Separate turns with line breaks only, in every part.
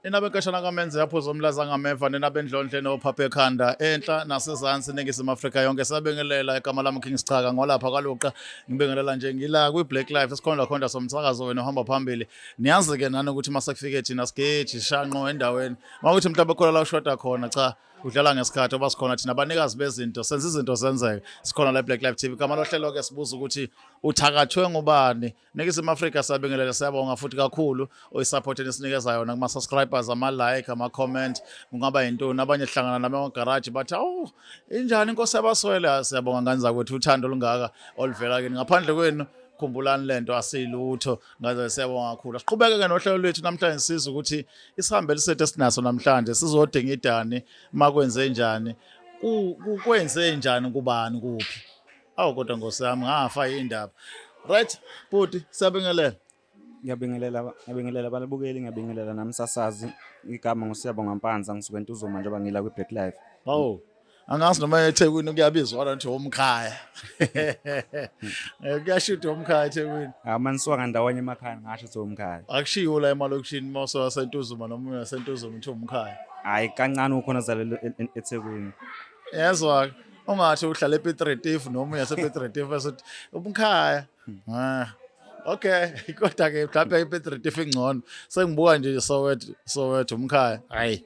Inabenkashana kaMenze yaphuza umlaza ngameva nenabendlondle nophaphe ekhanda enhla nasezansi eNingizimu Afrika yonke sabengelela igama lami King Sichaka ngolapha kaluqa ngibengelela nje ngila kwi-Black Life esikhonda khonda somsakazo wena ohamba phambili niyazi ke nani ukuthi masekufike thina sigeji shanqo endaweni makuthi mhlawumbe khona la ushoda khona cha udlala ngesikhathi oba sikhona thina abanikazi bezinto senza izinto zenzeke sikhona la Black Life TV igama lohlelo ke sibuza ukuthi uthakathwe ngubani Ningizimu Afrika sabengelela siyabonga futhi kakhulu oyisupport enisinikeza yona kuma subscribers ama-like ama-comment kungaba yintoni abanye hlangana nami emagarage bathi awu injani inkosi yabaswele siyabonga ngani zakwethu uthando olungaka oluvela kini ngaphandle kwenu khumbulani lento asilutho ngaze siyabonga kakhulu siqhubeke nohlelo lwethu namhlanje sizwe ukuthi isihambele sethu esinaso namhlanje sizodinga idani makwenze njani kwenze njani kubani kuphi awu kodwa Nkosi yami ngafa indaba right buti siyabingelela
ngiyabingelela balabukeli ngiyabingelela namsasazi igama ngosiyabonga Mpanza ngisuke eNtuzuma njengoba ngila kwi-Black Life.
Hawu angazi noma eThekwini kuyabizwa ukuthi umkhaya kuyashuda umkhaya eThekwini
Manisuka ngandawonye emakhaya ngasho ukuthi umkhaya.
akushiwo la emalokishini mawuso waseNtuzuma noma waseNtuzuma uthi umkhaya
Hayi kancane ukhona zalelo eThekwini.
yezwa ungathi uhlala ePiet Retief noma uyasePiet Retief esothi umkhaya okay kodwa ke mhlawumbe iPiet Retief ingcono sengibuka nje Soweto umkhaya hayi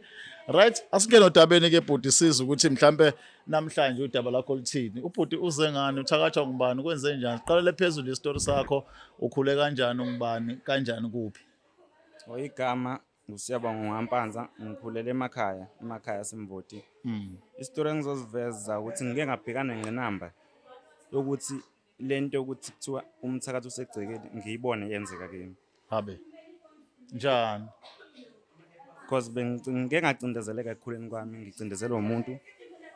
right asingene odabeni ke bhuti sizwe ukuthi mhlambe namhlanje udaba lakho lithini ubhuti uze ngani uthakathwa ngubani kwenze njani siqalele phezulu isitori sakho ukhule kanjani ngubani kanjani kuphi
Igama ngusiyabonga Mpanza ngikhulele emakhaya Semvoti. Isitori engizoziveza ukuthi ngike ngabhekana ngenamba yokuthi lento ukuthi kuthiwa umthakathi usegcekeni ngiyibone yenzeka kimi.
habe njani
Because ngike ngacindezeleka ekukhuleni kwami ngicindezelwa umuntu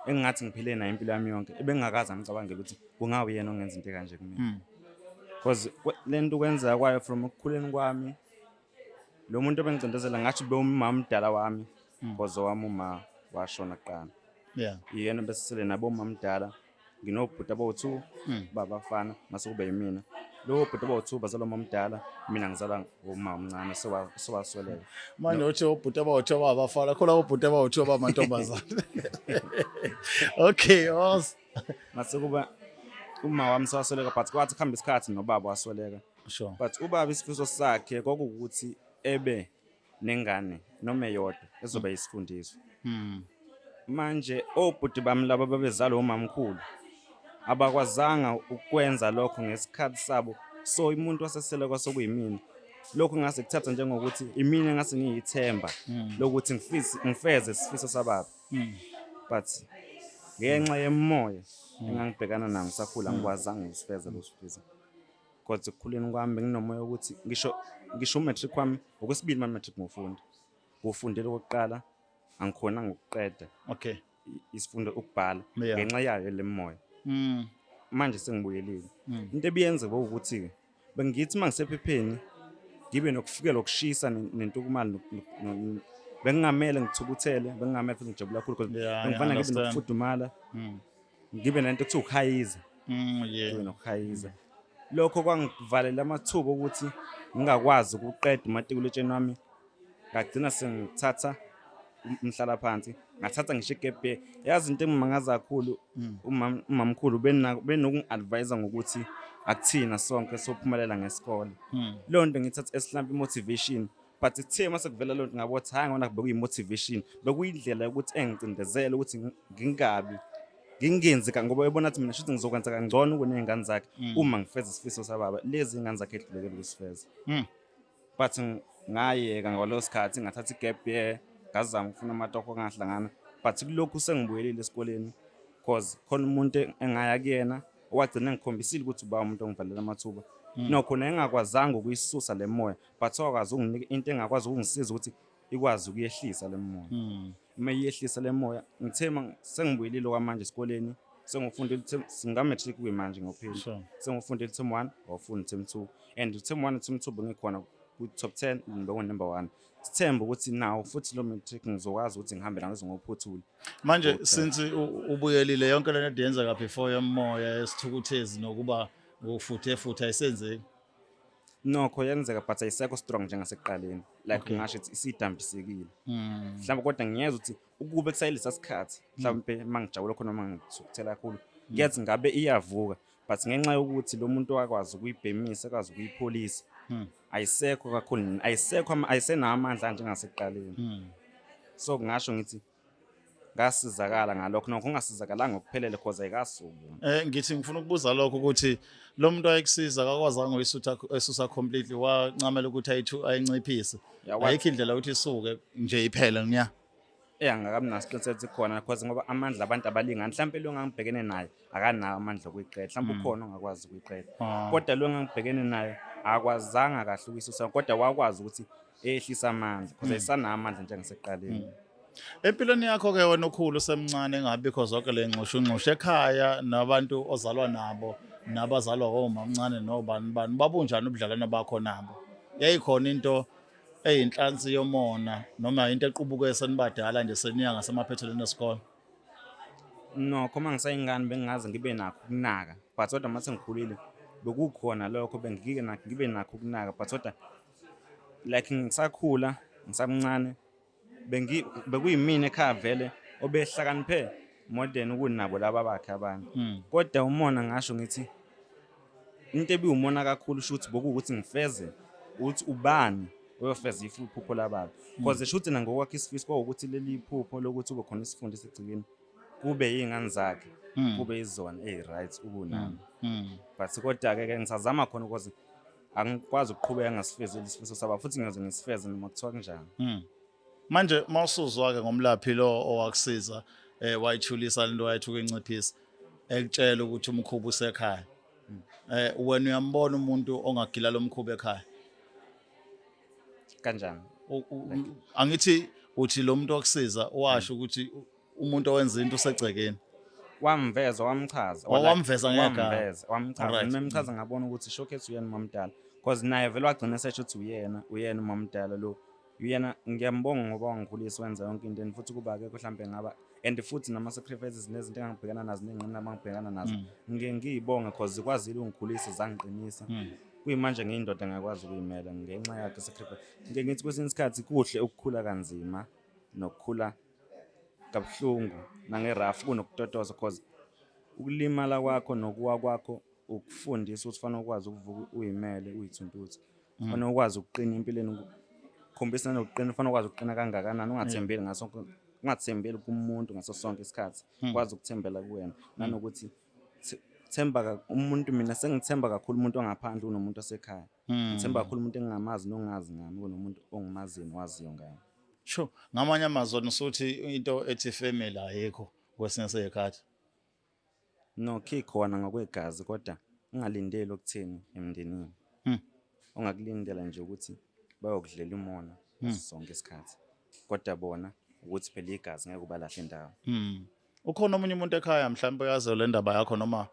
engingathi ngiphile naye impilo yami yonke ebengingakaze ngicabangele ukuthi kungawe yena ongenza into kanje kumina. Because lento kwenzeka kwayo from ekukhuleni kwami lo muntu ebengicindezela ngathi bewumama mdala wami because wami uma washona kuqala.
yeah
Yena besisele nabo umama mdala nginobhuti abo2 babafana mase kube yimina. Lo bhuti abo2 bazalwa umama mdala mina ngizalwa ngomama omncane sewasweleka.
manje uthi ubhuti aba-2 babafana khona ubhuti aba-2 bamantombazana okay
Mase kuba uma wami sewasweleka but kwathi kuhamba isikhathi nobaba wasweleka.
sure
But ubaba isifiso sakhe kwakuwukuthi ebe nengane noma eyodwa ezoba yisifundiswa. Manje obhuti bami laba babezalwa umamkhulu abakwazanga ukwenza lokho ngesikhathi sabo so umuntu wasesele kwasokuyimina lokho ngase kuthatha njengokuthi imina ngase ngiyithemba lokuthi ngifeze isifiso sababa. But ngenxa yemoya engangibhekana nayo ngisakhula ngikwazanga ukusifeza lo sifiso. Kodwa ekukhuleni kwami nginomoya ukuthi ngisho umatric wami okwesibili matric ngufundela okokuqala angikhona ngokuqeda
okay
isifundo ukubhala ngenxa yayo lemoya. Manje sengibuyelile into ebiyenze ukuthi bengithi mangisephepheni ngibe nokufikela ukushisa nentukumalo bengingamele ngithukuthele bengingamele futhi ngijabula kakhulu because ngifana ngibe nokufudumala ngibe nento ekuthiwa ukhayiza ngibe nokhayiza. Lokho kwangivalela amathuba ukuthi ngingakwazi ukuqeda umatikuletsheni wami ngagcina sengithatha umhlala phansi ngathatha ngisho igap year. Yazi into engimangaza kakhulu umamkhulu benokungi-advise ngokuthi akuthina sonke sophumelela ngesikole. Lo nto ngithatha esihlambi motivation but ithe mase kuvela lo nto ngabothi hayi ngona bekuyimotivation bekuyindlela ukuthi engicindezela ukuthi ngingenzi ngoba ebona ukuthi mina shithi ngizokwenza kangcono kunezingane zakhe uma ngifeza isifiso sababa lezi ingane zakhe ehlulekile ukusifeza. But ngayeka ngalo sikhathi ngathatha igap year ngazama ukufuna amatoho ngahlangana but kulokhu sengibuyelile esikoleni because khona umuntu engaya kuyena owagcina ngikhombisile ukuthi uba umuntu ongivalela amathuba nokhona engakwazanga ukuyisusa lemoya but wakwazi unginika into engakwazi ukungisiza ukuthi ikwazi ukuyehlisa lemoya. Uma iyehlisa lemoya ngithema sengibuyelile kwamanje esikoleni sengifundile singametric manje ngophela sengifundile term 1 wafunda term 2 and term 1 term 2 bengikhona ku top 10 number 1. Sithemba ukuthi nawo futhi lo matric ngizokwazi ukuthi ngihambe nazo ngophothula.
Manje since ubuyelile yonke lento ediyenzeka before yomoya esithukuthezi nokuba ufuthe ayisenzeki.
nokho yenzeka but ayisekho strong njengasekuqaleni like
Okay.
ngisho isidambisekile mhlawumbe kodwa ngiyeza ukuthi ukube kusayilesa sikhathi mhlawumbe mangijabula khona mangithukuthela kakhulu kuyathi ngabe iyavuka but ngenxa yokuthi lo muntu akwazi ukuyibhemisa akwazi ukuyipholisa ayisekho kakhulu ayisenawo amandla njengasekuqaleni so ngasho ngithi ngasizakala ngalokho nokho ngasizakalanga ngokuphelele because ayikasuki
Ngithi ngifuna ukubuza lokho ukuthi lo muntu ayekusiza akakwazanga esusa completely wancamela ukuthi ayinciphise. Ayikho indlela ukuthi isuke nje iphele nya.
angakabi nasiqiniseko khona because ngoba amandla abantu abalingani mhlawumbe lo ngangibhekene naye akanawo amandla okuyiqeda mhlawumbe ukhona ongakwazi ukuyiqeda kodwa lo ngangibhekene naye akwazanga kahle ukuyisusa kodwa wakwazi ukuthi ehlisa amandla because ayisanawo amandla njengasekuqaleni.
Empilweni yakho-ke wena ukhulu usemncane engabikho zonke le nxushunxushu ekhaya nabantu ozalwa nabo nabazalwa omamncane nobani bani babunjani ubudlelwano bakho nabo? Yayikhona into eyinhlansi yomona noma into equbuke senibadala nje seniya ngasemaphethelweni esikole?
Nokho mangisayingane bengingaze ngibe nakho ukunaka but kodwa mase ngikhulile bekukhona lokho bengike nakho ngibe nakho ukunaka but kodwa like ngisakhula ngisamncane bekuyimina ekhaya vele obehlakaniphe more than kunabo laba bakhe abanye kodwa umona ngasho ngithi into ebiwumona kakhulu shothi bokuthi ngifeze ukuthi ubani oyofeza iphupho lababo because shothi nangokwakhe isifiso kwawukuthi leli iphupho lokuthi ube khona isifundo esigcikini kube yingane zakhe kube izona right ukunami but kodwa ke ngisazama khona ukuthi angikwazi ukuqhubeka ngasifezeli isifiso saba futhi ngiyoze ngisifeze noma kuthiwa kanjani.
Manje mawusuzwa-ke ngomlaphi lo owakusiza wayithulisa lento wayethu ukuyinciphisa ekutshela ukuthi umkhuba usekhaya wena uyambona umuntu ongagila lo mkhuba ekhaya
kanjani?
Angithi uthi lo muntu okusiza washo ukuthi umuntu owenza into usegcekeni
wamveza wamchaza wamchaza memchaza ngabona ukuthi showcase uyena umamdala because naye vele wagcina sesho ukuthi uyena umamdala lo uyena ngiyambonga ngoba wangikhulisa wenza yonke into futhi kuba ke mhlambe ngaba and futhi nama sacrifices nezinto engangibhekana nazo nengqina abangibhekana nazo ngiyibonga because zikwazile ungikhulisa zangiqinisa kuyimanje ngiyindoda ngakwazi ukuyimela ngenxa yakhe sacrifice ngithi kwesinye isikhathi kuhle ukukhula kanzima nokukhula kabuhlungu nangerafu kunokutotoza because ukulimala kwakho nokuwa kwakho ukufundisa ukuthi fanele ukwazi ukuvuka uyimele uyithuntuthe fanele ukwazi ukuqina empilweni khombisa nokuqina fanele ukwazi ukuqina kangakanani ungathembeli ungathembeli kumuntu ngaso sonke isikhathi ukwazi ukuthembela kuwena nanokuthi themba umuntu mina sengithemba kakhulu umuntu ongaphandle unomuntu osekhaya ngithemba kakhulu umuntu engingamazi nongazi ngami kunomuntu ongimaziyo waziyo ngami.
Sure, ngamanye amazwi usuthi into ethi family ayikho kwesinye isikhathi
nokho ikhona ngokwegazi kodwa ungalindeli okutheni emndenini ongakulindela nje ukuthi bayokudlela umona sonke isikhathi kodwa bona ukuthi phela igazi ngeke ubalahle indawo.
Ukhona omunye umuntu ekhaya mhlawumbe uyazi le ndaba yakho noma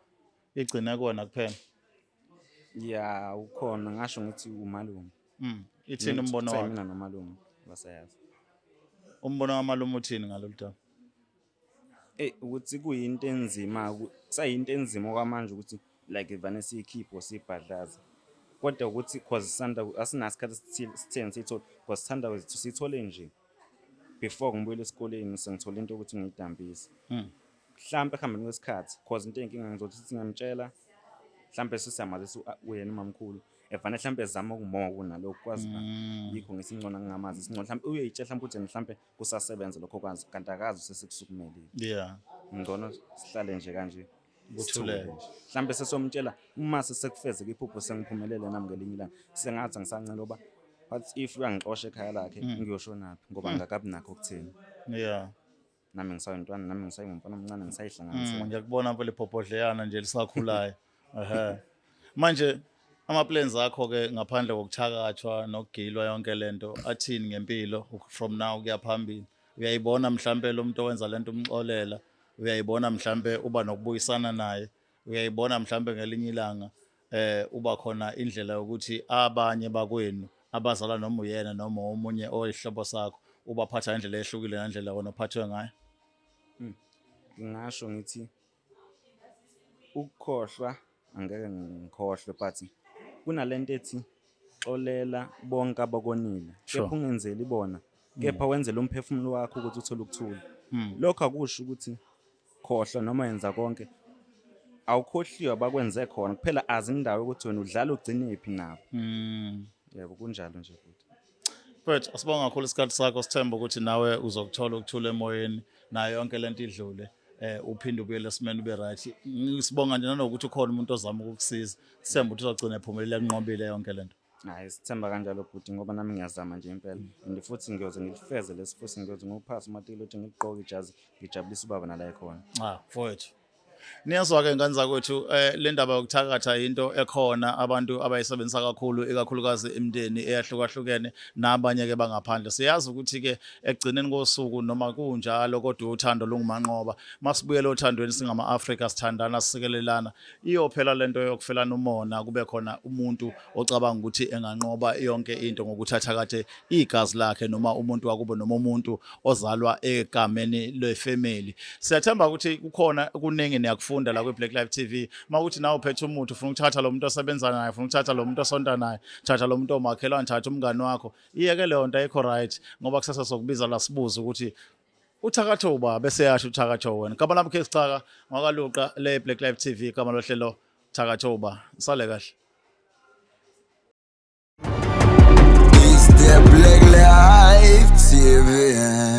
igcine kuwena kuphela?
Ya ukhona ngasho ngithi umalume.
Ithini umbono wakhe?
Mina nomalume basayazi.
Umbono wamalume uthini ngalolu daba?
Ukuthi kuyinto enzima kusayinto enzima kwamanje ukuthi like ivane siyikhipho sibhadlaza kodwa ukuthi cause sanda asinasikhathi sitheni sithole because sithanda ukuthi sithole nje before ngibuyele esikoleni sengithola into ukuthi ngiyidambise mhlambe ehambeni kwesikhathi cause into enkinga ngizothi singamtshela mhlambe sisamazi uyena umamkhulu evane mhlambe ezama ukungibonga kunalokho kwazi yikho ngisingcona ngingamazi isingcona mhlambe uyayitshela mhlambe ukuthi mhlambe kusasebenza lokho kwazi kanti akazi sesikusukumelile ngcono sihlale nje kanje
kuthuleke
mhlambe sesomtshela uma sesekufezeka iphupho sengiphumelele nami ngelinye ilanga sengathi ngisancela oba what if uyangixosha ekhaya lakhe ngiyoshonaphi ngoba ngakabi nakho ukuthini nami ngisayintwana nami ngisayimfana omncane ngisayihlanganisa
ngiyakubona phela iphophodleyana nje lisakhulayo manje ama-plans akho-ke ngaphandle kokuthakathwa nokugilwa yonke lento athini ngempilo from now kuya phambili? Uyayibona mhlambe lo muntu owenza lento umxolela? Uyayibona mhlambe uba nokubuyisana naye? Uyayibona mhlambe ngelinye ilanga uba khona indlela yokuthi abanye bakwenu abazala noma uyena noma omunye oyihlobo sakho ubaphatha indlela ehlukile nendlela wona ophathwe ngayo?
Ngingasho ngithi ukukhohlwa angeke ngikhohlwe but kunalento ethi ukuxolela bonke abakonile
Sure.
kepha ungenzeli bona kepha wenzele umphefumulo wakho ukuthi uthole ukuthula lokho akusho ukuthi khohlwa noma yenza konke awukhohliwa bakwenze khona kuphela azi indawo ukuthi wena udlala ugcinephi nabo yebo kunjalo nje futhi
Mfethu asibonga kakhulu isikhathi sakho sithemba ukuthi nawe uzokuthola ukuthula emoyeni nayo yonke lento idlule uphinde ubuyele esimeni ube right. Ngisibonga nje nanokuthi ukhona umuntu ozama ukukusiza. Sithemba ukuthi uzogcina ephumelele enqobile yonke lento.
hayi sithemba kanjalo futhi ngoba nami ngiyazama nje impela and futhi ngiyoze ngilifeze lesifuthi ngiyoze ngiwuphase umatilo ukuthi ngigqoke ijazi ngijabulise ubaba nala ekhona
Mfowethu. Niyazwa-ke ngane zakwethu le ndaba yokuthakatha into ekhona abantu abayisebenzisa kakhulu ikakhulukazi imindeni eyahlukahlukene nabanye-ke bangaphandle. Siyazi ukuthi-ke ekugcineni kosuku noma kunjalo kodwa uthando lungumanqoba. Masibuyele othandweni singama-Afrika sithandana sisekelelana. Iyophela lento yokufelana umona kube khona umuntu ocabanga ukuthi enganqoba yonke into ngokuthi athakathe igazi lakhe noma umuntu wakubo noma umuntu ozalwa egameni lefamily. Siyathemba ukuthi kukhona kuningi yakufunda la kwi-Black Life TV makuthi nawe uphethe umuntu ufuna ukuthatha lo muntu osebenza naye ufuna ukuthatha lo muntu osonta naye thatha lo muntu omakhelwane thatha umngani wakho iyeke leyo nto ayikho right ngoba kusasa sokubiza la sibuza ukuthi uthakatho uba bese yasho uthakatho wena igama lami Case Xhaka ngakaluqa le Black Life TV igama lohlelo thakatho uba sale kahle
It's the Black Life TV